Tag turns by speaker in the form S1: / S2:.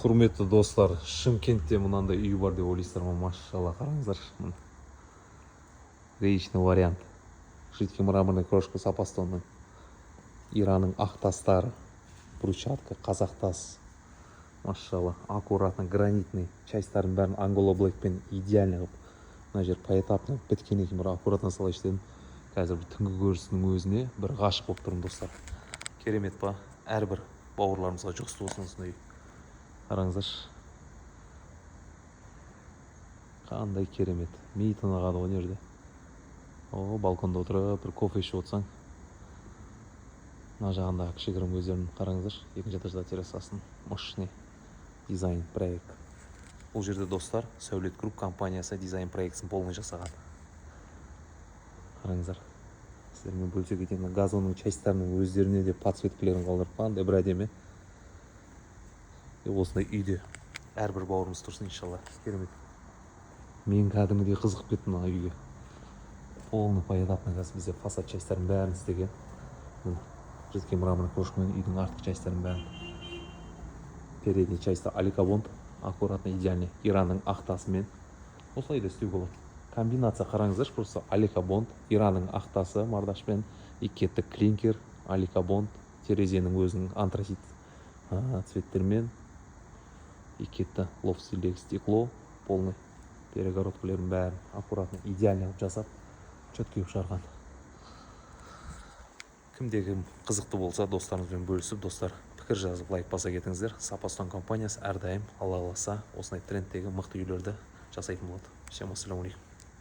S1: Құрметті достар, Шымкентте мынандай үй бар деп ойлайсыздар ма? Машалла, қараңыздар. Речный вариант. Жидкий мраморный крошка сапастонның. Иранның ақ тастары. Брусчатка, қазақ тас. Машалла, аккуратно, гранитный. Частьтарын бәрін Angola Blackпен идеально қылып. Мына жер поэтапно біткен екен, бір аккуратно салайын дедім. Қазір бір түнгі көрісінің өзіне бір ғашық болып тұрмын достар. Керемет па? Әрбір бауырларымызға жұғысты болсын осындай. Қараңыздар. Қандай керемет. Ми тынығады ғой жерде. О, балконда отырып, бір кофе ішіп отырсаң. Мына жағындағы кішігірім өздерін қараңыздар. Екінші этажда террасасын. Мощный дизайн проект. Бұл жерде достар, Сәулет Групп компаниясы дизайн проектісін полный жасаған. Қараңыздар. Сіздермен бөлісе кететін газонның частьтарының өздеріне де подсветкілерін қалдырып қандай бір әдемі. Осындай үйде әрбір бауырымыз тұрсын иншалла. Керемет. Мен кәдімгідей қызығып кеттім мына үйге. Полный поэтапный газ бізде фасад частьтарын бәрін істеген. Жидкий мраморный крошкамен үйдің артқы частьтарын бәрін. Передний частьта аликабонд, аккуратно идеальный. Иранның ақ тасымен. Осылай да істеуге болады. Комбинация қараңыздар, просто аликабонд, Иранның ақ тасы мардашпен, икетті клинкер, аликабонд, терезенің өзінің антрацит цветтермен, икетті лофт-стильдегі стекло, полный перегородкілерін бәрін аккуратно, идеально жасап, четкий шығарған. Кімдегі қызықты болса, достарыңызбен бөлісіп, достар пікір жазып, лайк баса кетіңіздер. Сапастон компаниясы әрдайым Алла қаласа осындай трендтегі мықты үйлерді жасайтын болады. Всем ассаламу алейкум.